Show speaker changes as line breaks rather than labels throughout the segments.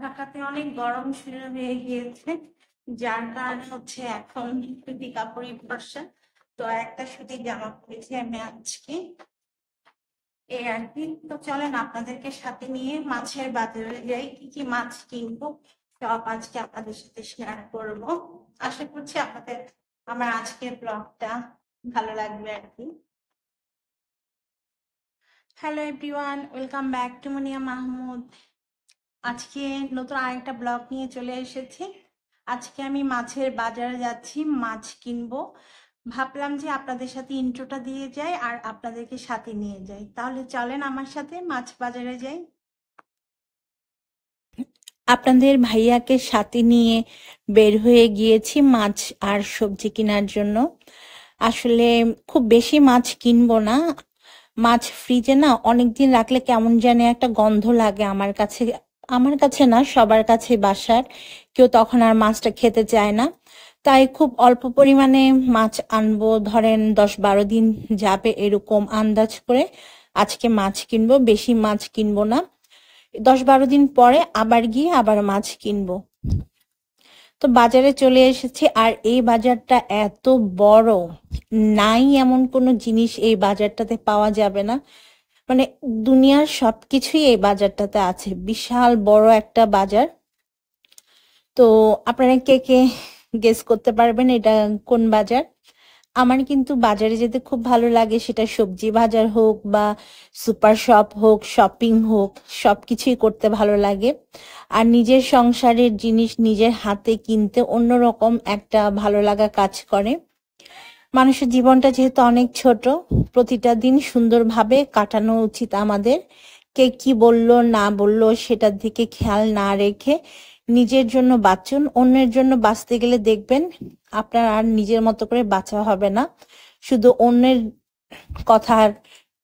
ঢাকাতে অনেক গরম শুরু হয়ে গিয়েছে, যার কারণে এখন সুতি কাপড়ই ভরসা। তো একটা সুতির জামা পরেছি আমি আজকে, এই আর কি। তো চলেন আপনাদেরকে সাথে নিয়ে মাছের বাজারে যাই, কি কি মাছ কিনবো সব আজকে আপনাদের সাথে শেয়ার করব। আশা করছি আপনাদের আমার আজকের ব্লগটা ভালো লাগবে আর কি। Hello everyone, welcome back to Munia Mahmud. আজকে নতুন আরেকটা ব্লগ নিয়ে চলে এসেছি। আজকে আমি মাছের বাজারে যাচ্ছি, মাছ কিনবো। ভাবলাম যে আপনাদের সাথে ইন্ট্রোটা দিয়ে যাই আর আপনাদেরকে সাথে নিয়ে যাই। তাহলে চলেন আমার সাথে মাছ বাজারে যাই। আপনাদের ভাইয়াকে সাথে নিয়ে বের হয়ে গিয়েছি মাছ আর সবজি কেনার জন্য। আসলে খুব বেশি মাছ কিনবো না। মাছ ফ্রিজে না অনেকদিন রাখলে কেমন জানি একটা গন্ধ লাগে আমার কাছে না, সবার কাছে বাসার কেউ তখন আর মাছটা খেতে চায় না। তাই খুব অল্প পরিমাণে মাছ আনবো, ধরেন 10-12 দিন যাবে এরকম আন্দাজ করে আজকে মাছ কিনবো। বেশি মাছ কিনবো না, 10-12 দিন পরে আবার গিয়ে আবার মাছ কিনবো। তো বাজারে চলে এসেছি, আর এই বাজারটা এত বড়, নাই এমন কোনো জিনিস এই বাজারটাতে পাওয়া যাবে না। মানে দুনিয়ার সবকিছুই এই বাজারটাতে আছে, বিশাল বড় একটা বাজার। তো আপনারা কে কে গেস করতে পারবেন এটা কোন বাজার? আমার কিন্তু বাজারে যেতে খুব ভালো লাগে, সেটা সবজি বাজার হোক বা সুপার শপ হোক, শপিং হোক, সবকিছুই করতে ভালো লাগে। আর নিজের সংসারের জিনিস নিজের হাতে কিনতে অন্যরকম একটা ভালো লাগা কাজ করে। মানুষের জীবনটা যেহেতু অনেক ছোট, প্রতিটা দিন সুন্দরভাবে কাটানো উচিত আমাদের। কে কি বললো না বললো সেটার দিকে খেয়াল না রেখে নিজের জন্য বাঁচুন। অন্যের জন্য বাঁচতে গেলে দেখবেন আপনার আর নিজের মতো করে বাঁচা হবে না, শুধু অন্যের কথার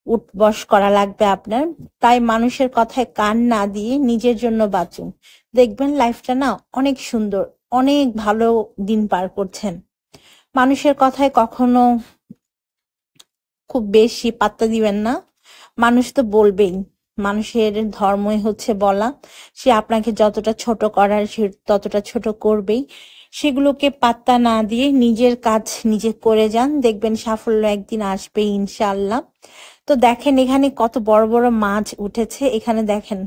উঠবস করা লাগবে আপনার। তাই মানুষের কথায় কান না দিয়ে নিজের জন্য বাঁচুন, দেখবেন লাইফটা না অনেক সুন্দর, অনেক ভালো দিন পার করছেন। মানুষের কথায় কখনো খুব বেশি পাত্তা দিবেন না। মানুষ তো বলবেই, মানুষের ধর্মই হচ্ছে বলা। সে আপনাকে যতটা ছোট করার সে ততটা ছোট করবেই। সেগুলোকে পাত্তা না দিয়ে নিজের কাজ নিজে করে যান, দেখবেন সাফল্য একদিন আসবে ইনশাআল্লাহ। তো দেখেন এখানে কত বড় বড় মাছ উঠেছে। এখানে দেখেন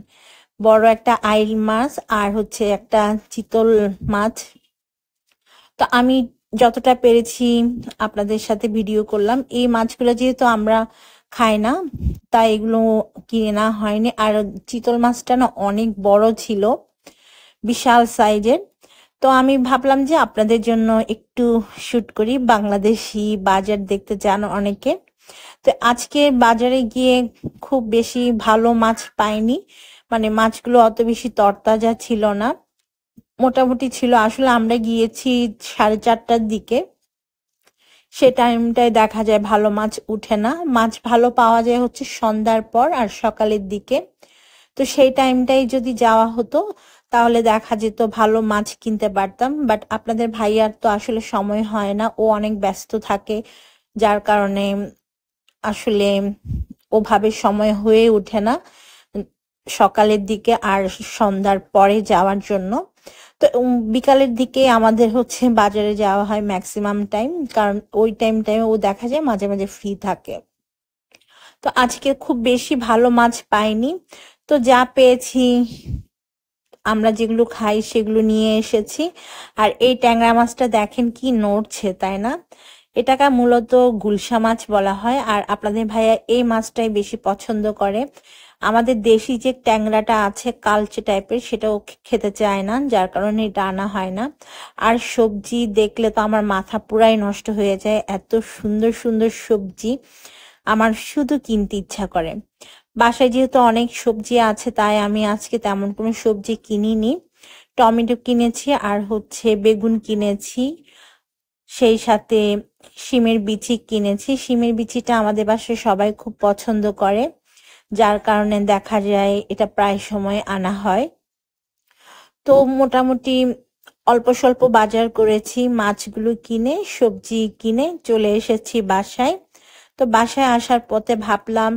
বড় একটা আইল মাছ আর একটা চিতল মাছ। তো আমি যতটা পেরেছি আপনাদের সাথে ভিডিও করলাম। এই মাছগুলো যেহেতু আমরা খাই না, তাই এগুলো কিনা হয়নি। আর চিতল মাছটা না অনেক বড় ছিল, বিশাল সাইজের। তো আমি ভাবলাম যে আপনাদের জন্য একটু শুট করি। বাংলাদেশি বাজার দেখতে চান অনেকে। তো আজকে বাজারে গিয়ে খুব বেশি ভালো মাছ পাইনি, মানে মাছগুলো অত বেশি তরতাজা ছিল না, মোটামুটি ছিল। আসলে আমরা গিয়েছি 4:30টার দিকে, সে টাইমটায় দেখা যায় ভালো মাছ উঠে না। মাছ ভালো পাওয়া যায় সন্ধ্যার পর আর সকালের দিকে। তো সেই টাইমটাই যদি যাওয়া হতো তাহলে দেখা যেত ভালো মাছ কিনতে পারতাম। বাট আপনাদের ভাইয়ার তো আসলে সময় হয় না, ও অনেক ব্যস্ত থাকে, যার কারণে আসলে ওভাবে সময় হয়ে ওঠে না সকালের দিকে আর সন্ধ্যার পরে যাওয়ার জন্য। তো বিকালের দিকে আমাদের বাজারে যাওয়া হয় ম্যাক্সিমাম টাইম, কারণ ওই টাইমে ও দেখা যায় মাঝে মাঝে ফ্রি থাকে। তো আজকে খুব বেশি ভালো মাছ পাইনি, তো যা পেয়েছি আমরা যেগুলো খাই সেগুলো নিয়ে এসেছি। আর এই ট্যাংরা মাছটা দেখেন কি নড়ছে, তাই না? এটাকে মূলত গুলশা মাছ বলা হয়। আর আপনাদের ভাইয়া এই মাছটাই বেশি পছন্দ করে। আমাদের দেশি যে ট্যাংরাটা আছে কালচে টাইপের, সেটাও খেতে চায় না, যার কারণে এটা আনা হয় না। আর সবজি দেখলে তো আমার মাথা পুরাই নষ্ট হয়ে যায়, এত সুন্দর সুন্দর সবজি আমার শুধু কিনতে ইচ্ছা করে। বাসায় যেহেতু অনেক সবজি আছে তাই আমি আজকে তেমন কোনো সবজি কিনিনি। টমেটো কিনেছি আর বেগুন কিনেছি, সেই সাথে শিমের বিচি কিনেছি। শিমের বিচিটা আমাদের বাসায় সবাই খুব পছন্দ করে, যার কারণে দেখা যায় এটা প্রায় সময় আনা হয়। তো মোটামুটি অল্প স্বল্প বাজার করেছি, মাছগুলো কিনে সবজি কিনে চলে এসেছি বাসায়। তো বাসায় আসার পথে ভাবলাম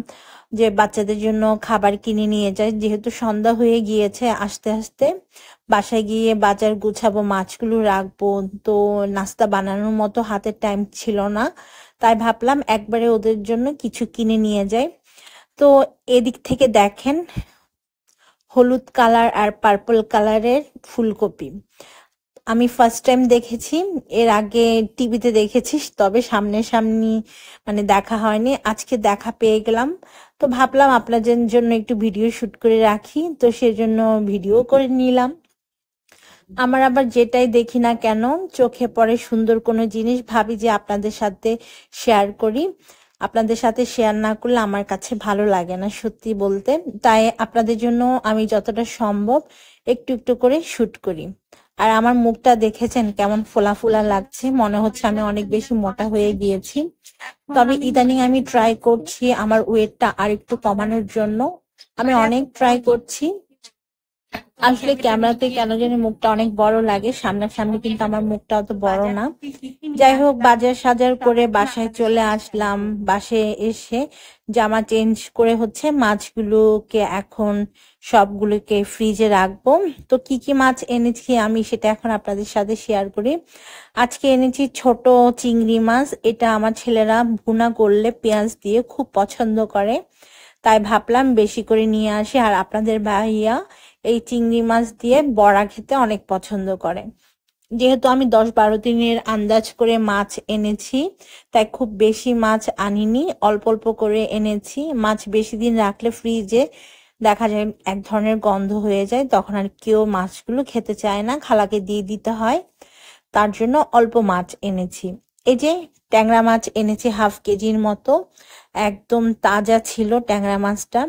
যে বাচ্চাদের জন্য খাবার কিনে নিয়ে যাই, যেহেতু সন্ধ্যা হয়ে গিয়েছে। আস্তে আস্তে বাসায় গিয়ে বাজার গুছাবো, মাছগুলো রাখবো, তো নাস্তা বানানোর মতো হাতের টাইম ছিল না। তাই ভাবলাম একবারে ওদের জন্য কিছু কিনে নিয়ে যাই। তো এদিক থেকে দেখেন, হলুদ কালার আর পার্পল কালারের ফুলকপি আমি ফার্স্ট টাইম দেখেছি। এর আগে টিভিতে দেখেছি, তবে সামনাসামনি মানে দেখা হয়নি। আজকে দেখা পেয়ে গেলাম, তো ভাবলাম আপনাদের জন্য একটু ভিডিও শুট করে রাখি, তো সেজন্য ভিডিও করে নিলাম। আমার আবার যেটাই দেখি না কেন চোখে পড়ে সুন্দর কোনো জিনিস, ভাবি যে আপনাদের সাথে শেয়ার করি। আপনাদের সাথে শেয়ার না করলে আমার কাছে ভালো লাগে না সত্যি বলতে। তাই আপনাদের জন্য আমি যতটা সম্ভব একটু একটু করে শুট করি। আর আমার মুখটা দেখেছেন কেমন ফোলা ফোলা লাগছে, মনে হচ্ছে আমি অনেক বেশি মোটা হয়ে গিয়েছি। তবে ইদানিং আমি ট্রাই করছি আমার ওয়েটটা আর একটু কমানোর জন্য। আমি অনেক ট্রাই করছি। আসলে ক্যামেরাতে কেন জানি মুখটা অনেক বড় লাগে, সামনাসামনি কিন্তু আমার মুখটা অত বড় না। যাই হোক, বাজার সাজার করে বাসায় চলে আসলাম। বাসায় এসে জামা চেঞ্জ করে হচ্ছে মাছগুলোকে এখন সবগুলোকে ফ্রিজে রাখবো। তো কি কি মাছ এনেছি আমি সেটা এখন আপনাদের সাথে শেয়ার করি। আজকে এনেছি ছোট চিংড়ি মাছ। এটা আমার ছেলেরা ভুনা করলে পেঁয়াজ দিয়ে খুব পছন্দ করে, তাই ভাবলাম বেশি করে নিয়ে আসি। আর আপনাদের ভাইয়া এই চিংড়ি মাছ দিয়ে বড়া খেতে অনেক পছন্দ করে। যেহেতু আমি 10-12 দিনের আন্দাজ করে মাছ এনেছি, তাই খুব বেশি মাছ আনিনি, অল্প অল্প করে এনেছি। মাছ বেশি দিন রাখলে ফ্রিজে দেখা যায় এক ধরনের গন্ধ হয়ে যায়, তখন আর কেউ মাছগুলো খেতে চায় না, খালাকে দিয়ে দিতে হয়। তার জন্য অল্প মাছ এনেছি। এই যে ট্যাংরা মাছ এনেছি 1/2 কেজির মতো, একদম তাজা ছিল ট্যাংরা মাছটা।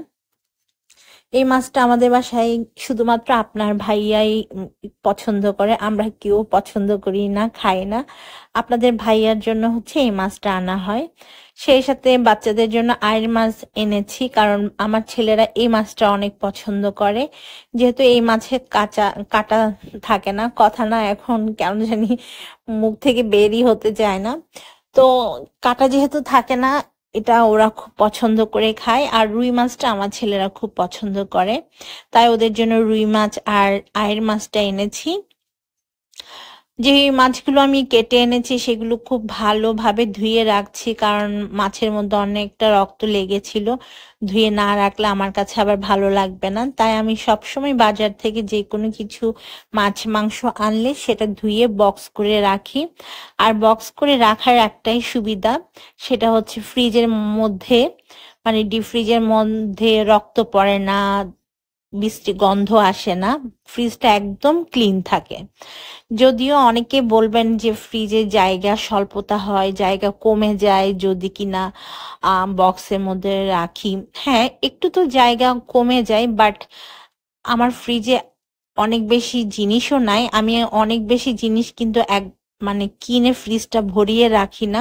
এই মাছটা আমাদের বাসায় শুধুমাত্র আপনার ভাইয়াই পছন্দ করে, আমরা কেউ পছন্দ করি না, খাই না। আপনাদের ভাইয়ার জন্য হচ্ছে এই মাছটা আনা হয়। সেই সাথে বাচ্চাদের জন্য আইড় মাছ এনেছি, কারণ আমার ছেলেরা এই মাছটা অনেক পছন্দ করে। যেহেতু এই মাছে কাটা থাকে না, কথা না এখন কেন জানি মুখ থেকে বেরই হতে চায় না। তো কাটা যেহেতু থাকে না, এটা ওরা খুব পছন্দ করে খায়। আর রুই মাছটা আমার ছেলেরা খুব পছন্দ করে, তাই ওদের জন্য রুই মাছ আর আয়ের মাছটা এনেছি। যে মাছগুলো আমি কেটে এনেছি সেগুলো খুব ভালোভাবে ধুয়ে রাখছি, কারণ মাছের মধ্যে অনেকটা রক্ত লেগেছিল। ধুয়ে না রাখলে আমার কাছে আবার ভালো লাগবে না, তাই আমি সবসময় বাজার থেকে যে কোনো কিছু মাছ মাংস আনলে সেটা ধুয়ে বক্স করে রাখি। আর বক্স করে রাখার একটাই সুবিধা, সেটা হচ্ছে ফ্রিজের মধ্যে মানে ডিপ ফ্রিজের মধ্যে রক্ত পড়ে না, বৃষ্টি গন্ধ আসে না, ফ্রিজটা একদম ক্লিন থাকে। যদিও অনেকে বলবেন যে ফ্রিজে জায়গা স্বল্পতা হয়, জায়গা কমে যায় যদি কিনা বক্সের মধ্যে রাখি। হ্যাঁ, একটু তো জায়গা কমে যায়, বাট আমার ফ্রিজে অনেক বেশি জিনিসও নাই। আমি অনেক বেশি জিনিস কিন্তু মানে কিনে ফ্রিজটা ভরিয়ে রাখি না।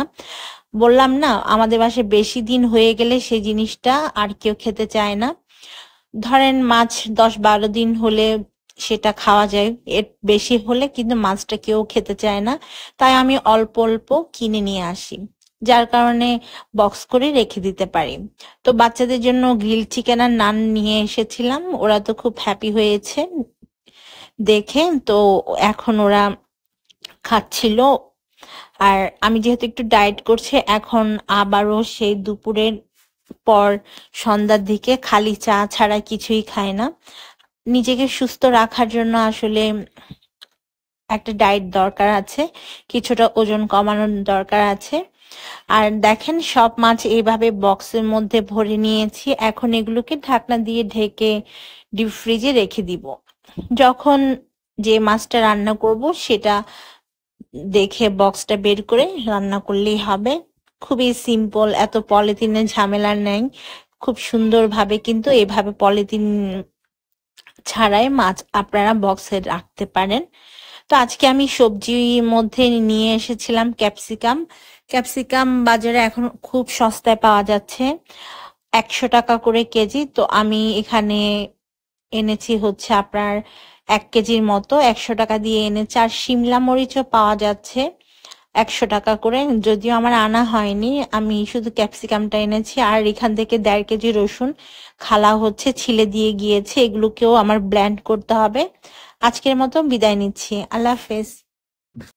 বললাম না, আমাদের বাসায় বেশি দিন হয়ে গেলে সেই জিনিসটা আর কেউ খেতে চায় না। ধরেন মাছ 10-12 দিন হলে সেটা খাওয়া যায়, এর বেশি হলে কিন্তু মাছটা কেউ খেতে চায় না। তাই আমি অল্প অল্প কিনে নিয়ে আসি, যার কারণে বক্স করে রেখে দিতে পারি। তো বাচ্চাদের জন্য গ্রিল চিকেন আর নান নিয়ে এসেছিলাম, ওরা তো খুব হ্যাপি হয়েছে দেখে। তো এখন ওরা খাচ্ছিল। আর আমি যেহেতু একটু ডায়েট করছি, এখন আবারও সেই দুপুরের পর সন্ধ্যার দিকে খালি চা ছাড়া কিছুই খায় না। নিজেকে সুস্থ রাখার জন্য আসলে একটা ডায়েট দরকার আছে, কিছুটা ওজন কমানোর দরকার আছে। আর দেখেন সব মাছ এইভাবে বক্সের মধ্যে ভরে নিয়েছি, এখন এগুলোকে ঢাকনা দিয়ে ঢেকে ডিপ ফ্রিজে রেখে দিব। যখন যে মাছটা রান্না করব সেটা দেখে বক্সটা বের করে রান্না করলেই হবে। খুবই সিম্পল, এত পলিথিনের ঝামেলা নেই। খুব সুন্দরভাবে কিন্তু এভাবে পলিথিন ছাড়াই মাছ আপনারা বক্সে রাখতে পারেন। তো আজকে আমি সবজির মধ্যে নিয়ে এসেছিলাম ক্যাপসিকাম। ক্যাপসিকাম বাজারে এখন খুব সস্তায় পাওয়া যাচ্ছে, 100 টাকা করে কেজি। তো আমি এখানে এনেছি হচ্ছে আপনার 1 কেজির মতো, 100 টাকা দিয়ে এনেছি। আর শিমলা মরিচও পাওয়া যাচ্ছে, 100 টাকা করে। যদিও আমার আনা হয়নি, আমি শুধু ক্যাপসিকামটা এনেছি। আর এখান থেকে 1.5 কেজি রসুন খালা হচ্ছে ছিলে দিয়ে গিয়েছে, এগুলোকেও আমার ব্লেন্ড করতে হবে। আজকের মতো বিদায় নিচ্ছি, আল্লাহ হাফেজ।